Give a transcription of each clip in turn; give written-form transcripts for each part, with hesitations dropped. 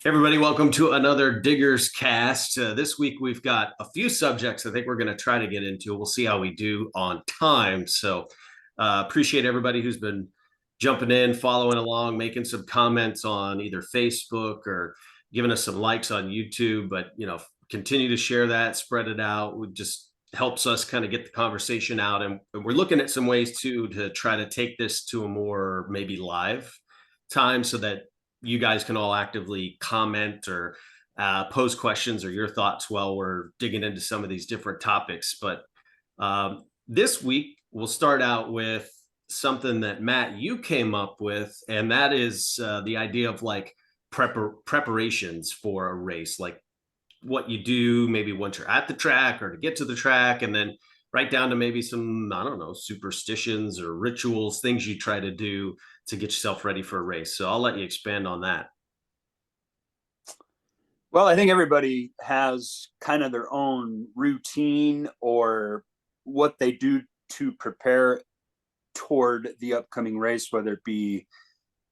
Everybody, welcome to another Diggers Cast. This week we've got a few subjects I think we're going to try to get into. We'll see how we do on time. Appreciate everybody who's been jumping in, following along, making some comments on either Facebook or giving us some likes on YouTube. But continue to share that, spread it out. It just helps us kind of get the conversation out, and we're looking at some ways too to try to take this to a more maybe live time so that you guys can all actively comment or pose questions or your thoughts while we're digging into some of these different topics. But this week, we'll start out with something that Matt, you came up with, and that is the idea of like preparations for a race, like what you do maybe once you're at the track or to get to the track, and then right down to maybe some, I don't know, superstitions or rituals, things you try to do to get yourself ready for a race. So I'll let you expand on that. Well, I think everybody has kind of their own routine or what they do to prepare toward the upcoming race, whether it be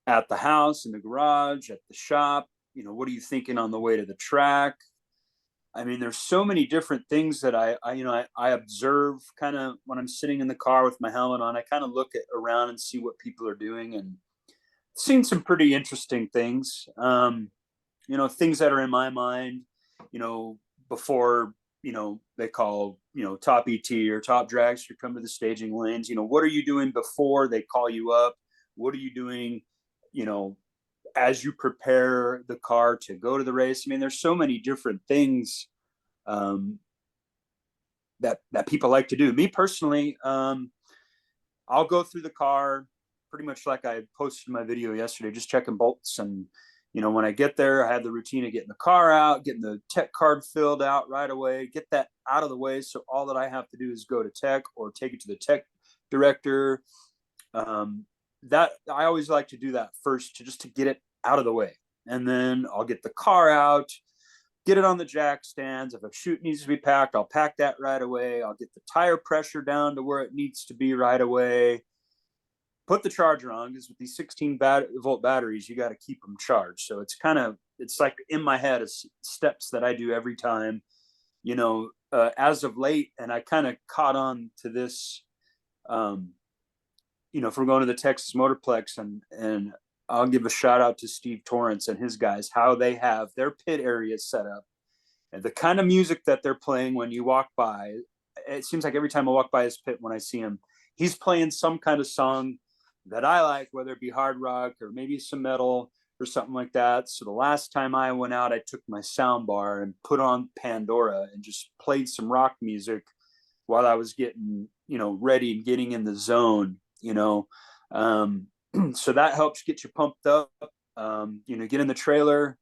at the house, in the garage, at the shop. What are you thinking on the way to the track? I mean, there's so many different things that I observe kind of when I'm sitting in the car with my helmet on. I kind of look around and see what people are doing, and seen some pretty interesting things. Things that are in my mind, before, they call, top ET or top drags to come to the staging lanes. What are you doing before they call you up? What are you doing, as you prepare the car to go to the race? I mean, there's so many different things that people like to do. Me personally, I'll go through the car pretty much like I posted in my video yesterday, just checking bolts. And, when I get there, I have the routine of getting the car out, getting the tech card filled out right away, get that out of the way. So all that I have to do is go to tech or take it to the tech director. That I always like to do that first, just to get it out of the way. And then I'll get the car out, get it on the jack stands. If a chute needs to be packed, I'll pack that right away. I'll get the tire pressure down to where it needs to be right away. Put the charger on, because with these 16-volt batteries, you got to keep them charged. So it's like in my head, it's steps that I do every time, as of late. And I kind of caught on to this, from going to the Texas Motorplex, and I'll give a shout out to Steve Torrance and his guys, how they have their pit areas set up and the kind of music that they're playing when you walk by. It seems like every time I walk by his pit, when I see him, he's playing some kind of song that I like, whether it be hard rock or maybe some metal or something like that. So the last time I went out, I took my sound bar and put on Pandora and just played some rock music while I was getting, ready and getting in the zone, so that helps get you pumped up, get in the trailer.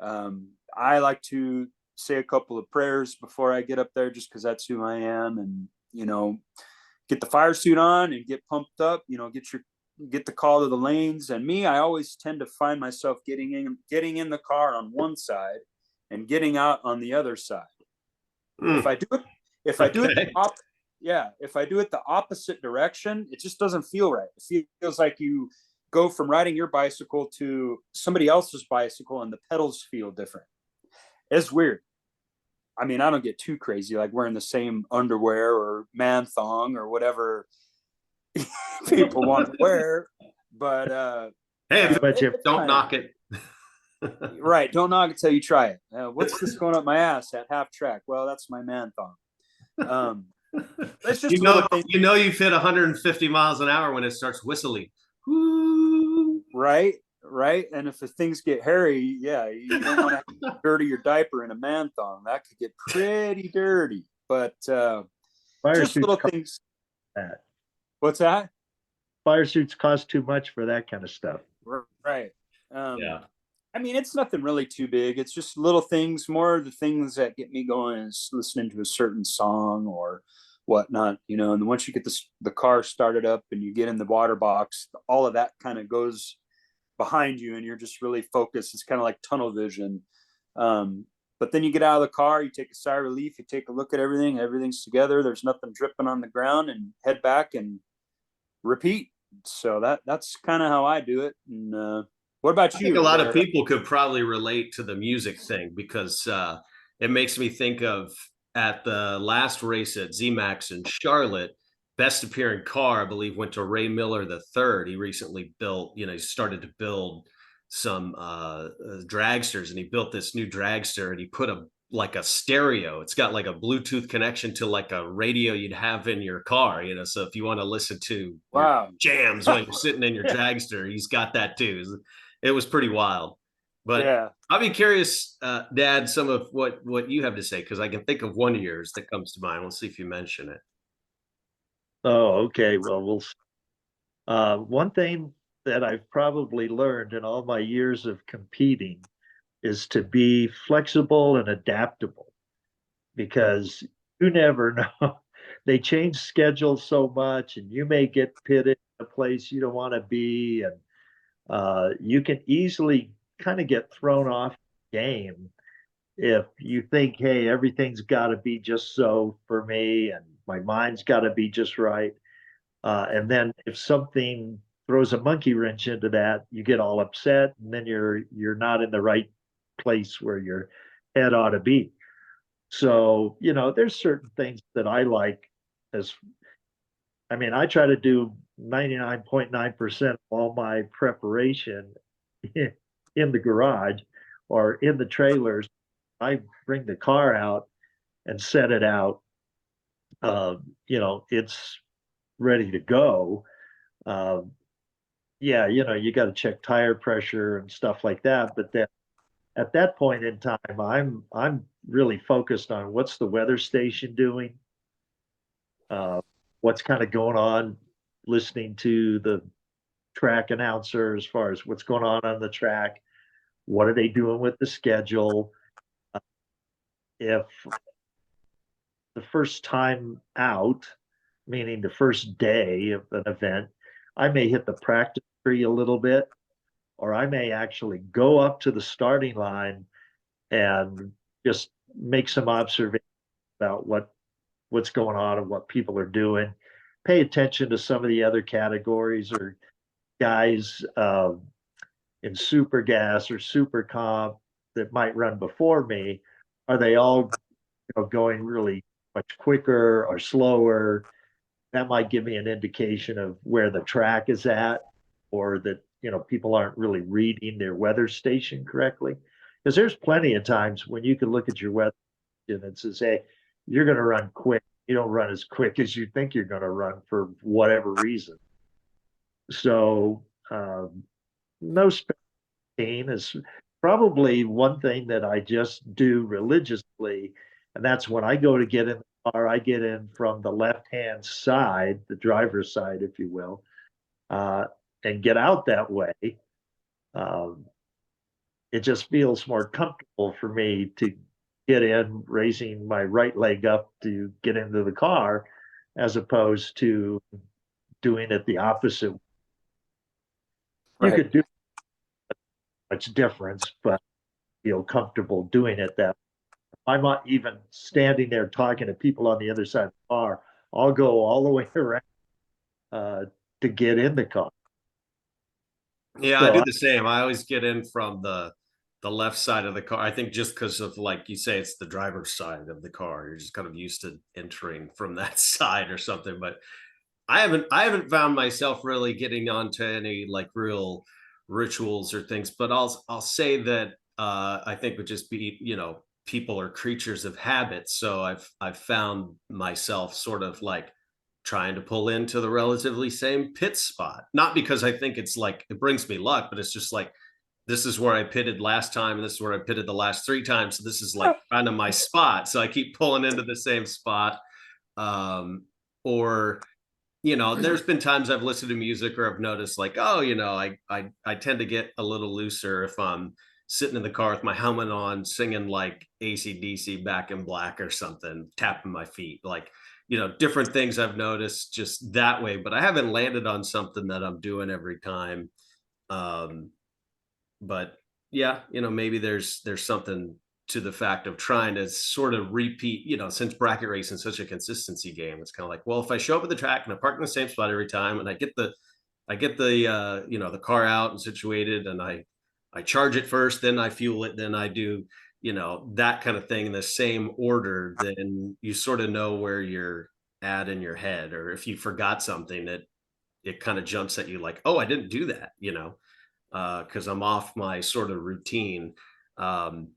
I like to say a couple of prayers before I get up there, just because that's who I am. And, get the fire suit on and get pumped up, get the call to the lanes. And me, I always tend to find myself getting in the car on one side and getting out on the other side. If I do it the opposite direction, it just doesn't feel right. It feels like you go from riding your bicycle to somebody else's bicycle and the pedals feel different. It's weird. I mean, I don't get too crazy, like wearing the same underwear or man thong or whatever people want to wear, but hey, don't knock it. Right, don't knock it till you try it. What's this going up my ass at half track? Well, that's my man thong. It's just you fit 150 miles an hour when it starts whistling. Right. And if the things get hairy, yeah, you don't want to dirty your diaper in a man thong. That could get pretty dirty. But just little things. That. What's that? Fire suits cost too much for that kind of stuff. Right. Yeah. I mean, it's nothing really too big. It's just little things. More of the things that get me going is listening to a certain song or whatnot, and once you get the car started up and you get in the water box, all of that kind of goes behind you and you're just really focused. It's kind of like tunnel vision. But then you get out of the car, you take a sigh of relief, you take a look at everything's together, there's nothing dripping on the ground, and head back and repeat. So that's kind of how I do it. And What about I think a you? lot of people could probably relate to the music thing because it makes me think of at the last race at ZMAX in Charlotte, best appearing car, I believe, went to Ray Miller the third. He recently built, he started to build some dragsters, and he built this new dragster, and he put a stereo. It's got like a Bluetooth connection to like a radio you'd have in your car, so if you want to listen to your Wow. jams while you're sitting in your dragster, he's got that too. It was pretty wild. But Yeah. I'll be curious, Dad, some of what you have to say, because I can think of one of yours that comes to mind. We'll see if you mention it. Oh, okay. Well, one thing that I've probably learned in all my years of competing is to be flexible and adaptable, because you never know. They change schedules so much, and you may get pitted in a place you don't want to be, and you can easily kind of get thrown off the game if you think, hey, everything's got to be just so for me, and my mind's got to be just right. And then if something throws a monkey wrench into that, you get all upset, and then you're not in the right place where your head ought to be. So, there's certain things that I like as I try to do 99.9% of all my preparation in the garage or in the trailers. I bring the car out and set it out. It's ready to go. Yeah, you got to check tire pressure and stuff like that. But then at that point in time, I'm really focused on what's the weather station doing, what's kind of going on, listening to the track announcer as far as what's going on the track, what are they doing with the schedule. If the first time out, meaning the first day of an event, I may hit the practice tree a little bit, or I may actually go up to the starting line and just make some observations about what's going on and what people are doing. Pay attention to some of the other categories or guys in super gas or super comp that might run before me. Are they all going really much quicker or slower? That might give me an indication of where the track is at, or that people aren't really reading their weather station correctly. Because there's plenty of times when you can look at your weather and it says, hey, you're going to run quick. You don't run as quick as you think you're going to run for whatever reason. So no special is probably one thing that I just do religiously. And that's when I go to get in the car, I get in from the left-hand side, the driver's side, if you will, and get out that way. It just feels more comfortable for me to get in, raising my right leg up to get into the car, as opposed to doing it the opposite. You Right. could do much difference, but feel comfortable doing it that way. I'm not even standing there talking to people on the other side of the car. I'll go all the way around to get in the car. Yeah, I So do the same. I always get in from the left side of the car. I think just because of, like you say, it's the driver's side of the car. You're just kind of used to entering from that side or something. But I haven't found myself really getting onto any like real rituals or things. But I'll say that I think would just be, people are creatures of habit. So I've found myself sort of like trying to pull into the relatively same pit spot. Not because I think it's like it brings me luck, but it's just like this is where I pitted last time, and this is where I pitted the last 3 times. So this is like kind of my spot. So I keep pulling into the same spot. Or there's been times I've listened to music or I've noticed like, oh, I tend to get a little looser if I'm sitting in the car with my helmet on, singing like AC/DC Back in Black or something, tapping my feet, like, different things I've noticed just that way, but I haven't landed on something that I'm doing every time. Um, but yeah, maybe there's something to the fact of trying to sort of repeat, since bracket racing is such a consistency game, it's kind of like, well, if I show up at the track and I park in the same spot every time and I get the the car out and situated and I I charge it first, then I fuel it, then I do, that kind of thing in the same order, then you sort of know where you're at in your head. Or if you forgot something, it kind of jumps at you like, oh, I didn't do that, because I'm off my sort of routine. Um,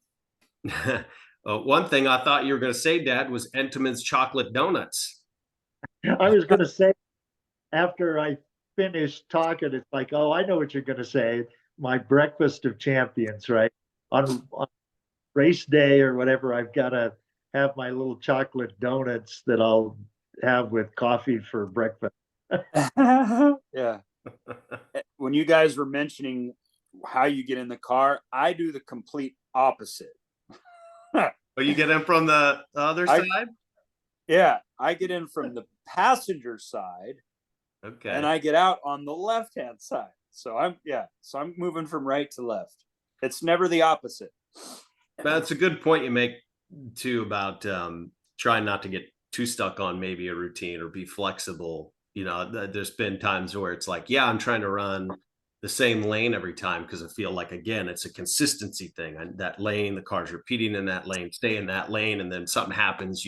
one thing I thought you were going to say, Dad, was Entenmann's chocolate donuts. I was going to say, after I finished talking, it's like, oh, I know what you're going to say. My breakfast of champions, right? On race day or whatever, I've got to have my little chocolate donuts that I'll have with coffee for breakfast. Yeah. When you guys were mentioning how you get in the car, I do the complete opposite. Oh, you get in from the other side? Yeah, I get in from the passenger side. Okay. And I get out on the left-hand side. So I'm moving from right to left. It's never the opposite. That's a good point you make too about trying not to get too stuck on maybe a routine or be flexible. There's been times where it's like, yeah, I'm trying to run the same lane every time because I feel like, again, it's a consistency thing. That lane, the car's repeating in that lane, stay in that lane, and then something happens,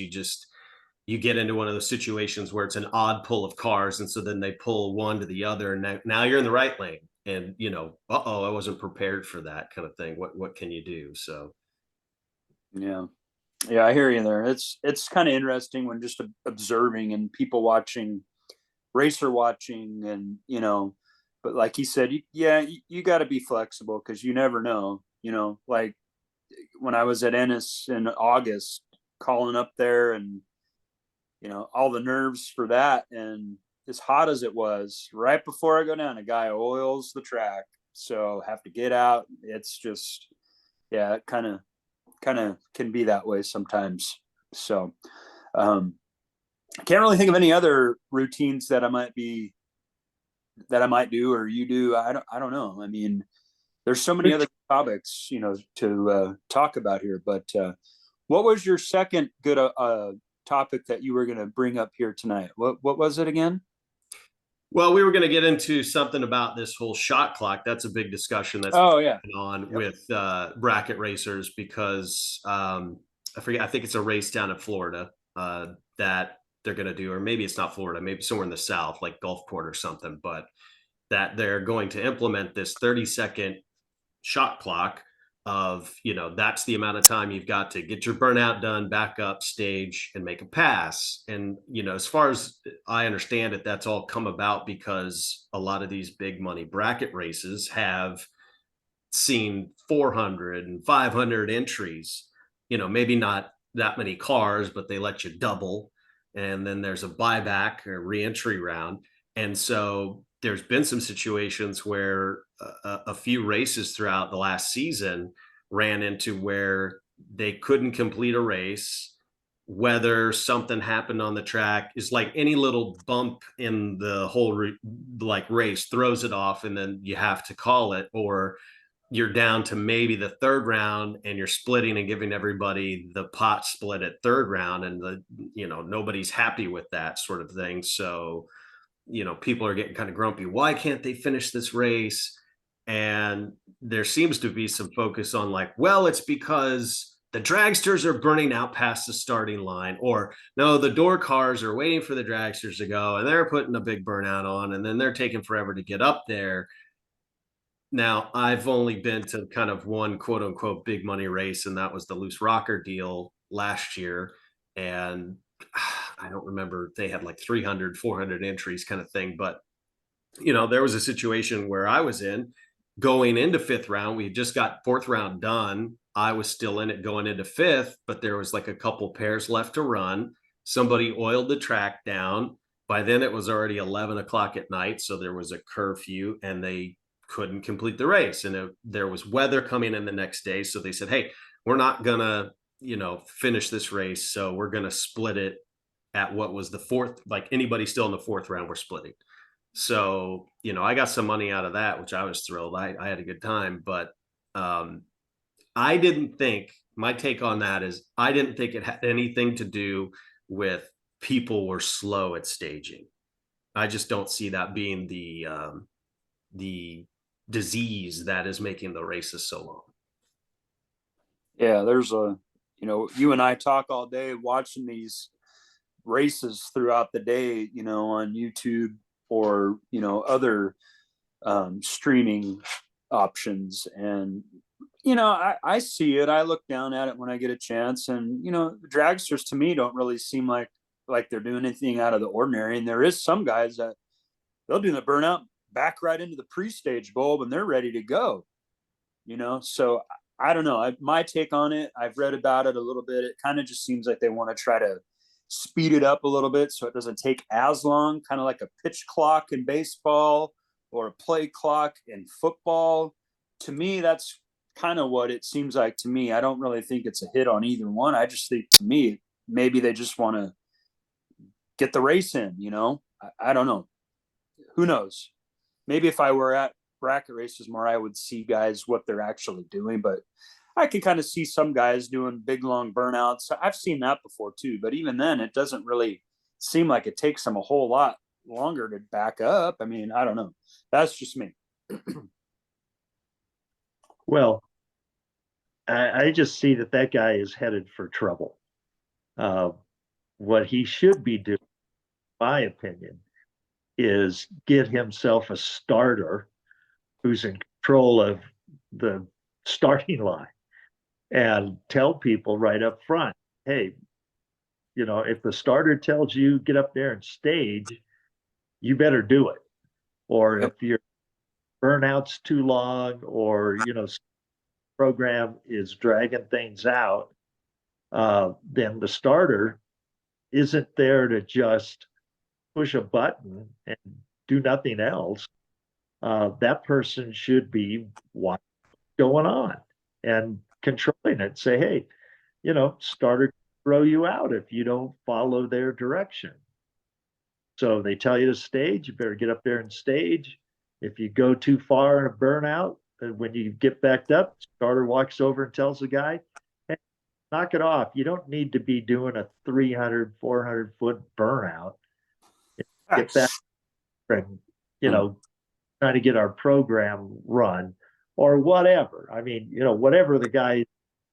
you get into one of those situations where it's an odd pull of cars, and so then they pull one to the other, and now you're in the right lane, and I wasn't prepared for that kind of thing. What can you do? So yeah, I hear you there. It's kind of interesting when just observing and people watching, racer watching, and but like he said, you got to be flexible because you never know. Like when I was at Ennis in August, calling up there, and all the nerves for that, and as hot as it was, right before I go down, a guy oils the track, so have to get out. It's just, yeah, it kind of can be that way sometimes. So I can't really think of any other routines that I might do or you do. I don't know. I mean, there's so many other topics to talk about here, but what was your second good topic that you were going to bring up here tonight? What was it again? Well, we were going to get into something about this whole shot clock. That's a big discussion that's going on with bracket racers because I forget. I think it's a race down in Florida that they're going to do, or maybe it's not Florida, maybe somewhere in the South, like Gulfport or something, but that they're going to implement this 30-second shot clock of, that's the amount of time you've got to get your burnout done, back up, stage, and make a pass. And, as far as I understand it, that's all come about because a lot of these big money bracket races have seen 400 and 500 entries, maybe not that many cars, but they let you double. And then there's a buyback or reentry round. And so there's been some situations where a few races throughout the last season ran into where they couldn't complete a race, whether something happened on the track is like any little bump in the whole race throws it off, and then you have to call it, or you're down to maybe the third round and you're splitting and giving everybody the pot split at third round, and nobody's happy with that sort of thing. So people are getting kind of grumpy. Why can't they finish this race? And there seems to be some focus on like, well, it's because the dragsters are burning out past the starting line, or no, the door cars are waiting for the dragsters to go and they're putting a big burnout on, and then they're taking forever to get up there. Now, I've only been to kind of one quote unquote big money race, and that was the loose rocker deal last year. And I don't remember, they had like 300, 400 entries kind of thing. But, there was a situation where I was in going into fifth round. We had just got fourth round done. I was still in it going into fifth, but there was like a couple pairs left to run. Somebody oiled the track down. By then it was already 11 o'clock at night. So there was a curfew and they couldn't complete the race. And there was weather coming in the next day. So they said, hey, we're not going to, finish this race. So we're going to split it at what was the fourth, like anybody still in the fourth round, we're splitting. So, I got some money out of that, which I was thrilled. I had a good time, but I didn't think, my take on that is I didn't think it had anything to do with people were slow at staging. I just don't see that being the disease that is making the races so long. Yeah, there's you and I talk all day watching these races throughout the day, on YouTube or, other streaming options. And, I see it. I look down at it when I get a chance. And, the dragsters to me don't really seem like they're doing anything out of the ordinary. And there is some guys that they'll do the burnout, back right into the pre-stage bulb, and they're ready to go. So I don't know. My take on it, I've read about it a little bit. It kind of just seems like they want to try to speed it up a little bit so it doesn't take as long, kind of like a pitch clock in baseball or a play clock in football. To me, that's kind of what it seems like to me. I don't really think it's a hit on either one. I just think, to me, maybe they just want to get the race in, I don't know. Who knows? Maybe if I were at bracket races more, I would see guys what they're actually doing, but I can kind of see some guys doing big long burnouts. I've seen that before too, but even then it doesn't really seem like it takes them a whole lot longer to back up. I mean, I don't know. That's just me. Well, I just see that guy is headed for trouble. What he should be doing, in my opinion, is get himself a starter who's in control of the starting line and tell people right up front, hey, if the starter tells you get up there and stage, you better do it. Or if your burnout's too long, or program is dragging things out, then the starter isn't there to just push a button and do nothing else. That person should be what's going on and controlling it. Say, hey, starter throw you out if you don't follow their direction. So they tell you to stage, you better get up there and stage. If you go too far in a burnout, when you get backed up, starter walks over and tells the guy, hey, knock it off. You don't need to be doing a 300, 400 foot burnout. Get back and, trying to get our program run or whatever. I mean, whatever the guy is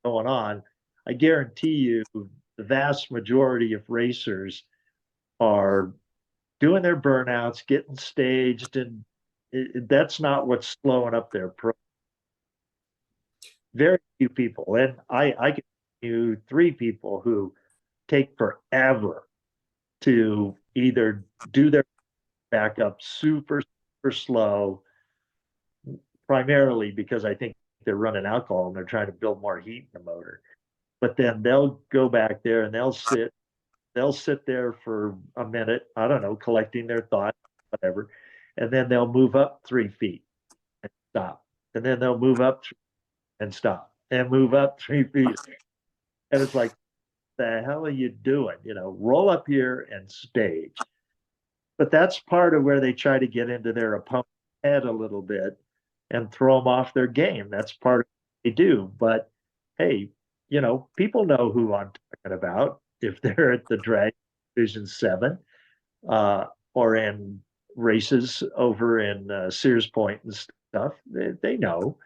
going on, I guarantee you the vast majority of racers are doing their burnouts, getting staged, and that's not what's slowing up their pro. Very few people, and I can give you 3 people who take forever to either do their backup super slow, primarily because I think they're running alcohol and they're trying to build more heat in the motor. But then they'll go back there and they'll sit there for a minute, I don't know, collecting their thoughts, whatever. And then they'll move up 3 feet and stop. And then they'll move up and stop and move up 3 feet. And it's like, the hell are you doing? Roll up here and stage. But that's part of where they try to get into their opponent's head a little bit and throw them off their game. That's part of what they do. But hey, people know who I'm talking about if they're at the drag Division 7 or in races over in Sears Point and stuff. They know.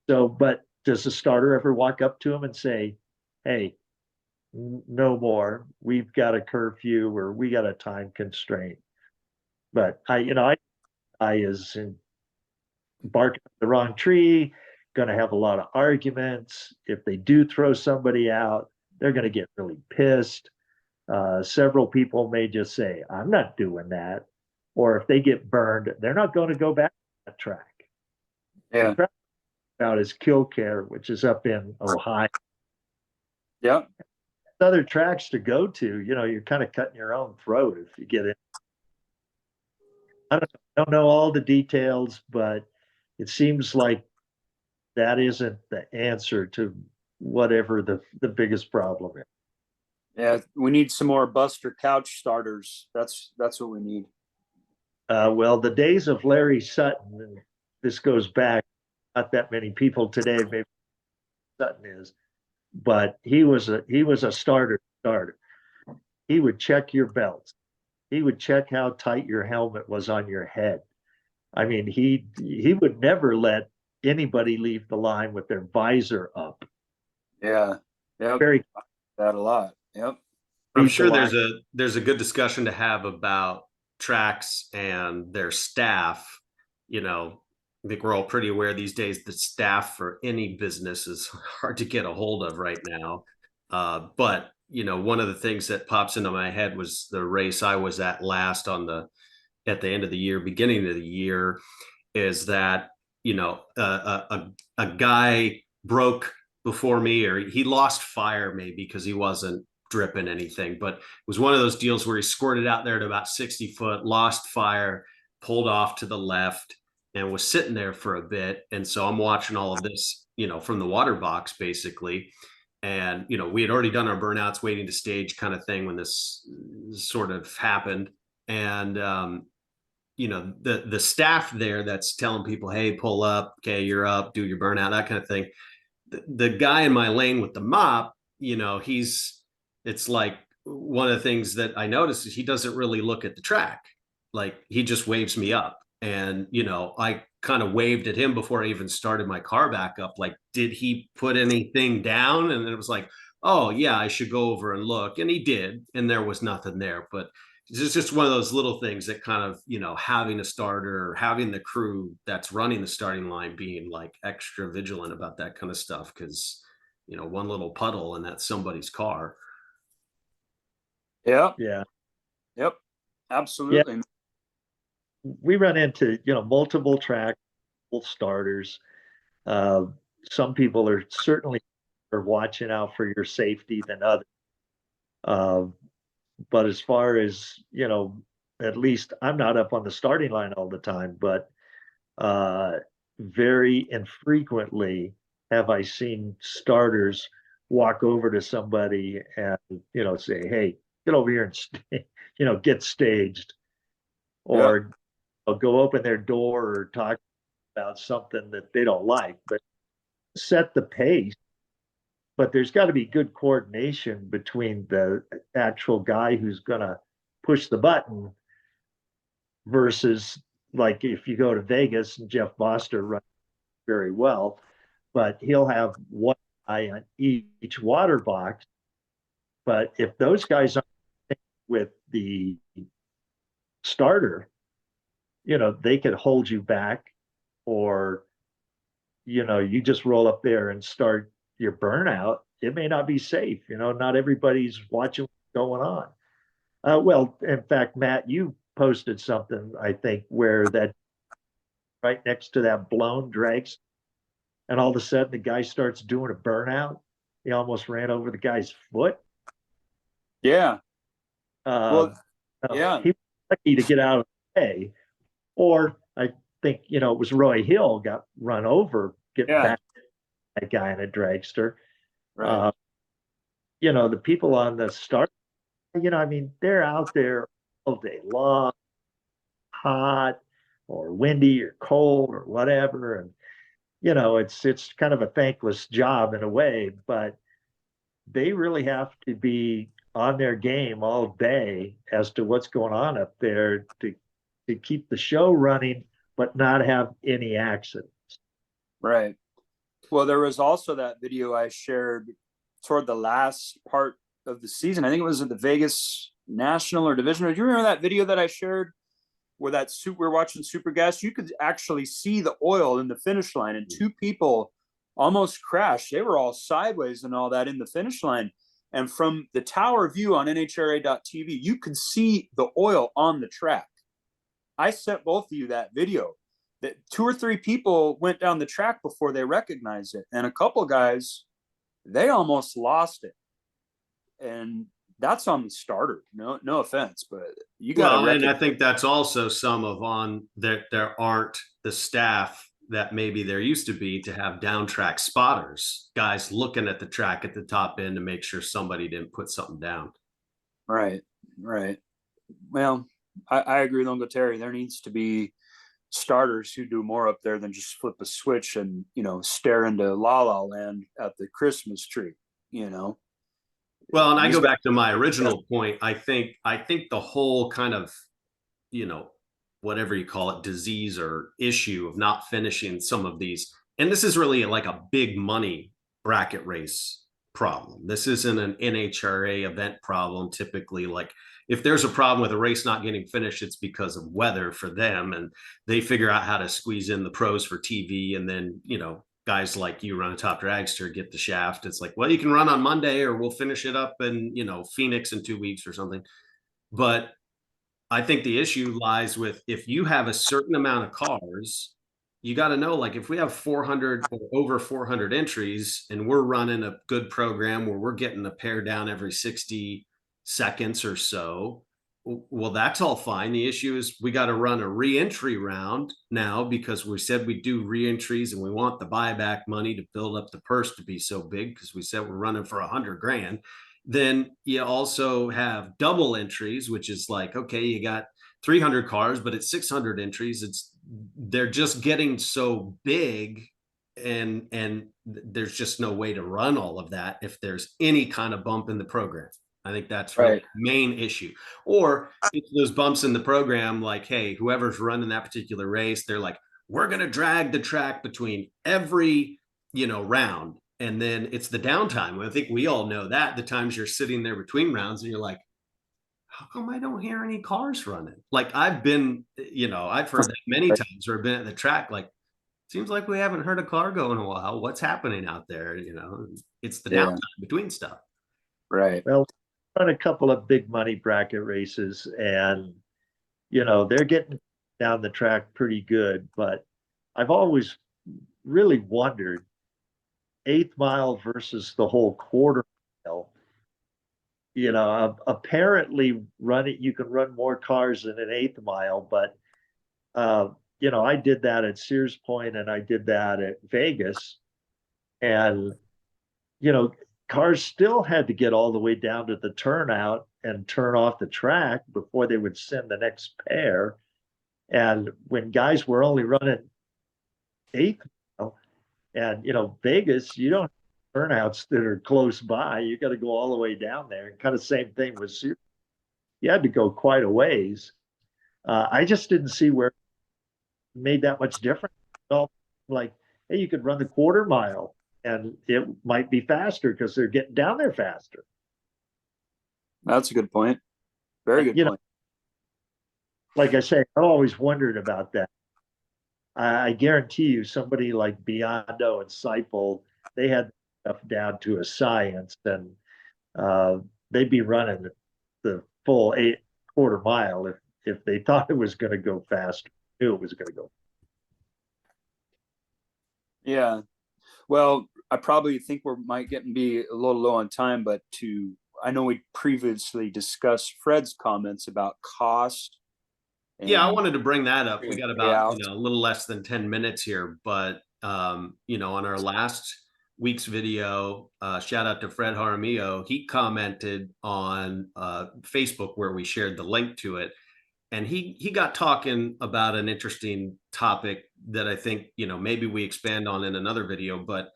So, but does the starter ever walk up to him and say, hey, no more, we've got a curfew or we got a time constraint? But I is barking up the wrong tree, going to have a lot of arguments. If they do throw somebody out, they're going to get really pissed. Several people may just say, I'm not doing that. Or if they get burned, they're not going to go back to that track. Yeah. The track is Kill Care, which is up in Ohio. Yeah. Other tracks to go to, you're kind of cutting your own throat if you get in. I don't know all the details, but it seems like that isn't the answer to whatever the biggest problem is. Yeah, we need some more Buster Couch starters. That's what we need. Well, the days of Larry Sutton, and this goes back, not that many people today, maybe Sutton is, but he was a starter. He would check your belts. He would check how tight your helmet was on your head. I mean, he would never let anybody leave the line with their visor up. Yeah. Yep. Very That a lot. Yep. I'm leave the sure line. there's a good discussion to have about tracks and their staff. You know, I think we're all pretty aware these days that staff for any business is hard to get a hold of right now. But you know, one of the things that pops into my head was the race I was at last on the at the end of the year, beginning of the year, is that you know a guy broke before me, or he lost fire maybe because he wasn't dripping anything, but it was one of those deals where he squirted out there at about 60 foot, lost fire, pulled off to the left, and was sitting there for a bit. And so I'm watching all of this, you know, from the water box basically. And you know, we had already done our burnouts, waiting to stage kind of thing when this sort of happened. And you know, the staff there that's telling people, hey, pull up, okay, you're up, do your burnout, that kind of thing. The guy in my lane with the mop, you know, it's like one of the things that I noticed is he doesn't really look at the track. Like he just waves me up. And, you know, I kind of waved at him before I even started my car back up. Like, did he put anything down? And it was like, oh, yeah, I should go over and look. And he did. And there was nothing there. But it's just one of those little things that kind of, you know, having a starter or having the crew that's running the starting line being like extra vigilant about that kind of stuff. Cause, you know, one little puddle and that's somebody's car. Yep. Yeah. Yep. Absolutely. Yeah. We run into, you know, multiple track, multiple starters. Uh, some people are certainly are watching out for your safety than others. Uh, but as far as, you know, at least I'm not up on the starting line all the time, but very infrequently have I seen starters walk over to somebody and, you know, say, hey, get over here and, you know, get staged, Yep. or go open their door or talk about something that they don't like, but set the pace. But there's got to be good coordination between the actual guy who's going to push the button versus, like, if you go to Vegas and Jeff Foster runs very well, but he'll have one guy on each water box. But if those guys aren't with the starter, you know, they could hold you back, or, you know, you just roll up there and start your burnout. It may not be safe. You know, not everybody's watching what's going on. Well, in fact, Matt, you posted something, I think, where that right next to that blown dregs, and all of a sudden the guy starts doing a burnout. He almost ran over the guy's foot. Yeah. Uh, Well, yeah. he was lucky to get out of the way. Or I think, you know, it was Roy Hill got run over, getting Yeah. back that guy in a dragster. Right. You know, the people on the start, you know, I mean, they're out there all day long, hot or windy or cold or whatever. And, you know, it's kind of a thankless job in a way, but they really have to be on their game all day as to what's going on up there to keep the show running, but not have any accidents. Right. Well, there was also that video I shared toward the last part of the season. I think it was at the Vegas National or Divisional. Do you remember that video that I shared where we're watching Supergas? You could actually see the oil in the finish line, and two people almost crashed. They were all sideways and all that in the finish line. And from the tower view on NHRA.TV, you could see the oil on the track. I sent both of you that video. That 2 or 3 people went down the track before they recognized it, and a couple guys, they almost lost it. And that's on the starter. No offense, but you got to. Well, and I think that's also some of on that there aren't the staff that maybe there used to be to have down track spotters, guys looking at the track at the top end to make sure somebody didn't put something down. Right. Well, I agree with Uncle Terry. There needs to be starters who do more up there than just flip a switch and, you know, stare into La La Land at the Christmas tree, you know. Well, and I go back to my original point. I think the whole kind of, you know, whatever you call it, disease or issue of not finishing some of these. And this is really like a big money bracket race problem. This isn't an NHRA event problem. Typically, like if there's a problem with a race not getting finished, it's because of weather for them, and they figure out how to squeeze in the pros for TV. And then, guys like you run a top dragster, get the shaft. It's like, well, you can run on Monday, or we'll finish it up in, Phoenix in 2 weeks or something. But I think the issue lies with, if you have a certain amount of cars, you got to know, like, if we have 400 or over 400 entries and we're running a good program where we're getting a pair down every 60 seconds or so, well, that's all fine. The issue is we got to run a re-entry round now, because we said we do re-entries and we want the buyback money to build up the purse to be so big, because we said we're running for 100 grand. Then you also have double entries, which is like, okay, you got 300 cars, but it's 600 entries. They're just getting so big, and there's just no way to run all of that if there's any kind of bump in the program. I think that's really Right. the main issue. Or it's those bumps in the program, like, hey, whoever's running that particular race, they're like, we're going to drag the track between every, round. And then it's the downtime. I think we all know that, the times you're sitting there between rounds and you're like, how come I don't hear any cars running? Like, I've been, I've heard that many times, or been at the track, like, seems like we haven't heard a car go in a while. What's happening out there? It's the Yeah. downtime between stuff. Right. Well, run a couple of big money bracket races, and they're getting down the track pretty good. But I've always really wondered, eighth mile versus the whole quarter mile. Apparently you can run more cars in an eighth mile, but I did that at Sears Point and I did that at Vegas, and cars still had to get all the way down to the turnout and turn off the track before they would send the next pair. And when guys were only running eighth mile, and Vegas, you don't have turnouts that are close by. You got to go all the way down there. And kind of same thing with Sears. You had to go quite a ways. I just didn't see where it made that much difference. Like, hey, you could run the quarter mile and it might be faster because they're getting down there faster. That's a good point. Very good point. Like I say, I always wondered about that. I guarantee you, somebody like Biondo and Seipel, they had stuff down to a science, and they'd be running the full quarter mile if they thought it was going to go faster, knew it was going to go. Yeah. Well, I probably think we might be a little low on time, but I know we previously discussed Fred's comments about cost. Yeah, I wanted to bring that up. We got about, Payouts. a little less than 10 minutes here, but on our last week's video, shout out to Fred Jaramillo. He commented on Facebook, where we shared the link to it, and he got talking about an interesting topic that I think, maybe we expand on in another video. But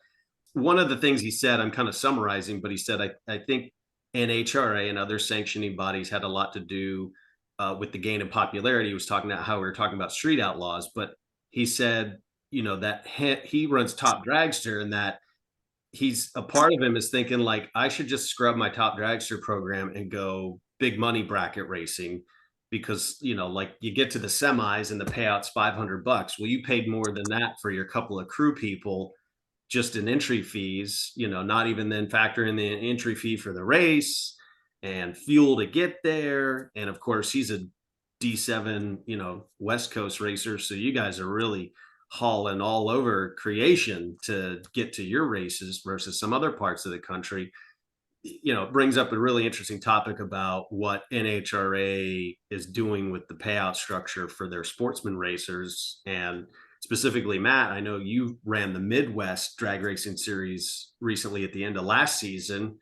one of the things he said, I'm kind of summarizing, but he said, I think NHRA and other sanctioning bodies had a lot to do with the gain in popularity. He was talking about how we were talking about street outlaws, but he said, that he runs Top Dragster, and that he's a part of him is thinking, like, I should just scrub my Top Dragster program and go big money bracket racing, because, like, you get to the semis and the payout's $500. Well, you paid more than that for your couple of crew people just in entry fees, not even then factor in the entry fee for the race and fuel to get there. And of course, he's a D7, West Coast racer. So you guys are really hauling all over creation to get to your races versus some other parts of the country. It brings up a really interesting topic about what NHRA is doing with the payout structure for their sportsman racers. And specifically, Matt, I know you ran the Midwest drag racing series recently at the end of last season,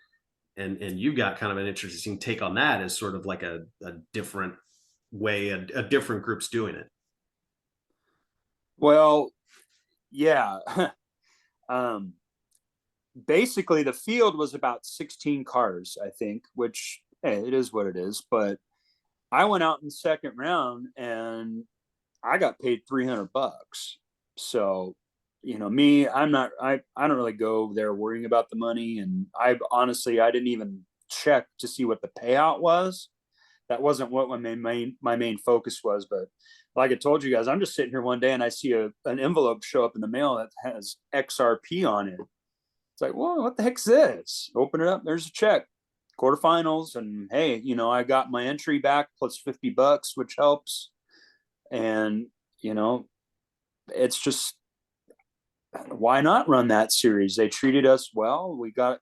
and you got kind of an interesting take on that, as sort of like a different way, a different group's doing it. Well, yeah. Basically, the field was about 16 cars, I think, which, hey, it is what it is. But I went out in the second round, and I got paid $300. So, you know, me, I don't really go there worrying about the money. And I didn't even check to see what the payout was. That wasn't what my main focus was. But like I told you guys, I'm just sitting here one day and I see an envelope show up in the mail that has XRP on it. It's like, well, what the heck's this? Open it up. There's a check, quarterfinals. And hey, you know, I got my entry back plus $50, which helps. And, you know, it's just, why not run that series? They treated us well. We got,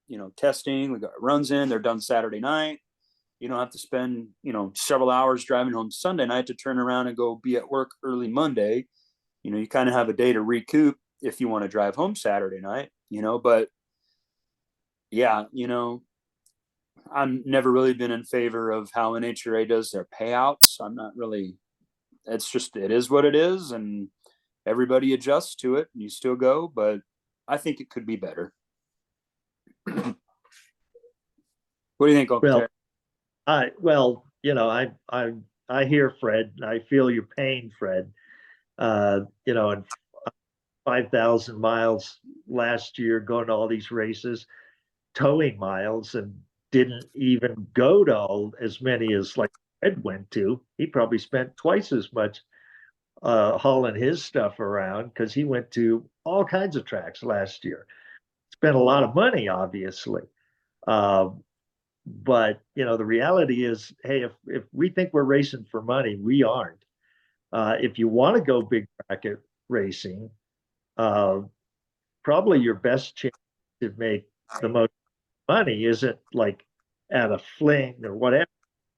you know, testing, we got runs in, they're done Saturday night. You don't have to spend, you know, several hours driving home Sunday night to turn around and go be at work early Monday. You know, you kind of have a day to recoup if you want to drive home Saturday night, you know, but yeah, you know, I'm never really been in favor of how NHRA does their payouts. I'm not really, it's just, it is what it is. And everybody adjusts to it and you still go, but I think it could be better. What do you think, Uncle Terry? Well, you know, I hear Fred. I feel your pain, Fred. You know, and 5,000 miles last year going to all these races, towing miles, and didn't even go to as many as like Fred went to. He probably spent twice as much hauling his stuff around because he went to all kinds of tracks last year. Spent a lot of money, obviously. But you know, the reality is, hey, if we think we're racing for money, we aren't. If you want to go big bracket racing, probably your best chance to make the most money isn't like at a fling or whatever.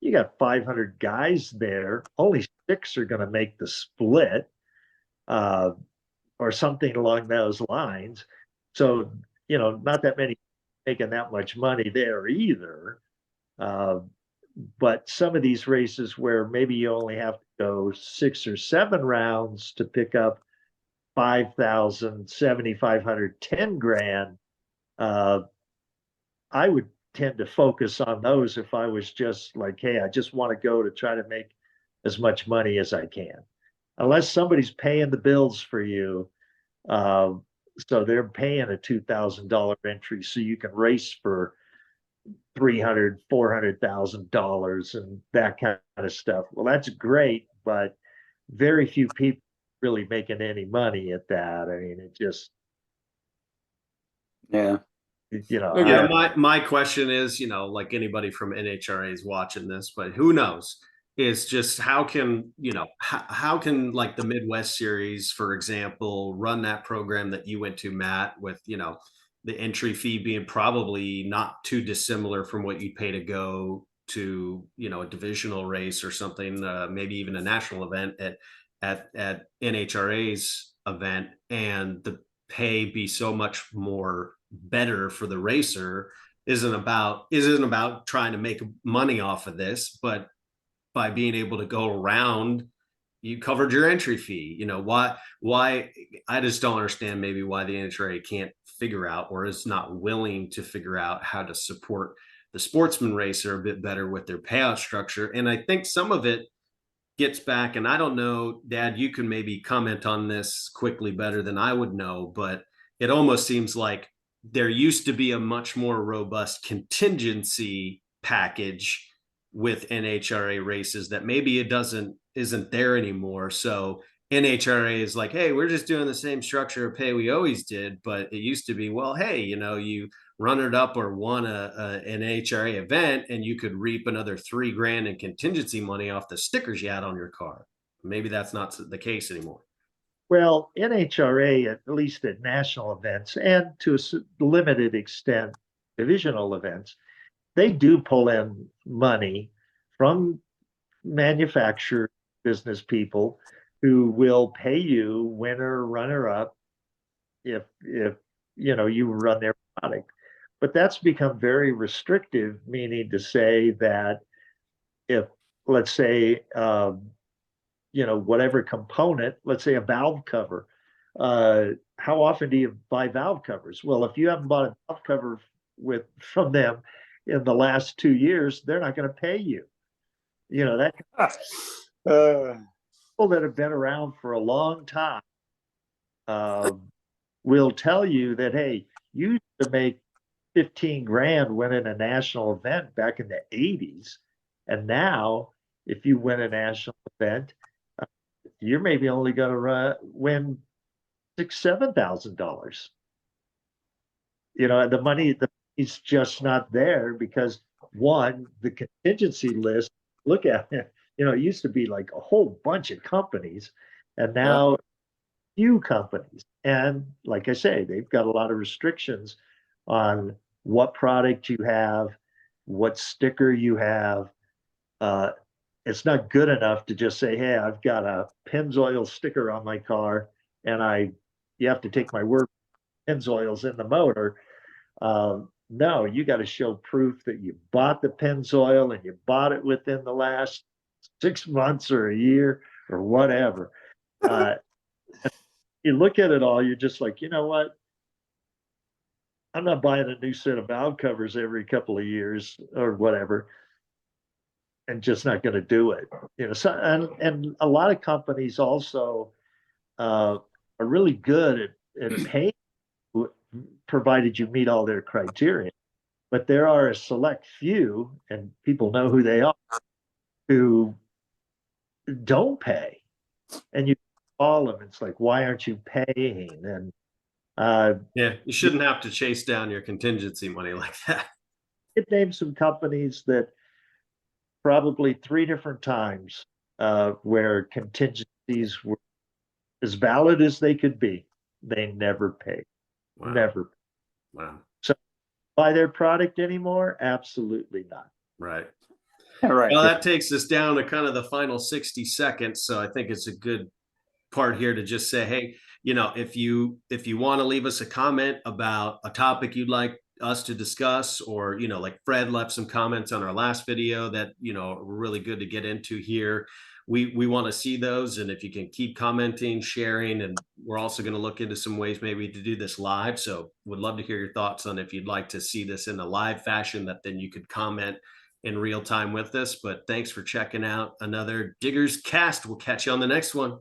You got 500 guys there. Only 6 are going to make the split, or something along those lines. So, you know, not that many making that much money there either. But some of these races where maybe you only have to go 6 or 7 rounds to pick up 5,000, 7,500, 10 grand, I would tend to focus on those if I was just like, hey, I just want to go to try to make as much money as I can. Unless somebody's paying the bills for you, so they're paying a $2,000 entry so you can race for $300,000, $400,000 and that kind of stuff. Well, that's great, but very few people really making any money at that. I mean, it just, Yeah. you know, Yeah, my question is, you know, like anybody from NHRA is watching this, but who knows? Is just how can, you know, how can like the Midwest Series, for example, run that program that you went to, Matt, with, you know, the entry fee being probably not too dissimilar from what you'd pay to go to, you know, a divisional race or something, maybe even a national event at NHRA's event, and the pay be so much more better for the racer. Isn't about trying to make money off of this, but by being able to go around, you covered your entry fee. You know, why I just don't understand maybe why the NHRA can't figure out, or is not willing to figure out, how to support the sportsman racer a bit better with their payout structure. And I think some of it gets back, and I don't know, Dad, you can maybe comment on this quickly better than I would know, but it almost seems like there used to be a much more robust contingency package with NHRA races that maybe isn't there anymore. So NHRA is like, hey, we're just doing the same structure of pay we always did, but it used to be, well, hey, you know, you runner up or won an NHRA event and you could reap another $3 grand in contingency money off the stickers you had on your car. Maybe that's not the case anymore. well, NHRA, at least at national events and to a limited extent, divisional events, they do pull in money from manufacturer business people who will pay you winner, runner up, if you know you run their product. But that's become very restrictive, meaning to say that if, let's say, you know, whatever component, let's say a valve cover, how often do you buy valve covers? Well, if you haven't bought a valve cover from them in the last 2 years, they're not going to pay you. You know that. people that have been around for a long time will tell you that, hey, you used to make 15 grand winning a national event back in the 80s. And now, if you win a national event, you're maybe only going to win $6,000-7,000. You know, the money's just not there because one, the contingency list, look at it, you know, it used to be like a whole bunch of companies, and now few companies. And like I say, they've got a lot of restrictions on what product you have, what sticker you have. It's not good enough to just say, hey, I've got a Pennzoil sticker on my car, and you have to take my word, Pennzoil's in the motor. No, you got to show proof that you bought the Pennzoil and you bought it within the last 6 months or a year or whatever. You look at it all, you're just like, you know what? I'm not buying a new set of valve covers every couple of years or whatever, and just not going to do it. You know, so and a lot of companies also are really good at paying, provided you meet all their criteria. But there are a select few, and people know who they are, who don't pay, and you call them. It's like, why aren't you paying? And yeah, you shouldn't have to chase down your contingency money like that. it named some companies that probably 3 different times where contingencies were as valid as they could be. They never paid. Wow. Never. Wow. So buy their product anymore? Absolutely not. Right. Right. Well, that takes us down to kind of the final 60 seconds. So I think it's a good part here to just say, hey, you know, if you want to leave us a comment about a topic you'd like us to discuss, or, you know, like Fred left some comments on our last video that, you know, were really good to get into here. We want to see those. And if you can keep commenting, sharing, and we're also going to look into some ways maybe to do this live. So would love to hear your thoughts on if you'd like to see this in a live fashion, that then you could comment in real time with us. But thanks for checking out another Diggers Cast. We'll catch you on the next one.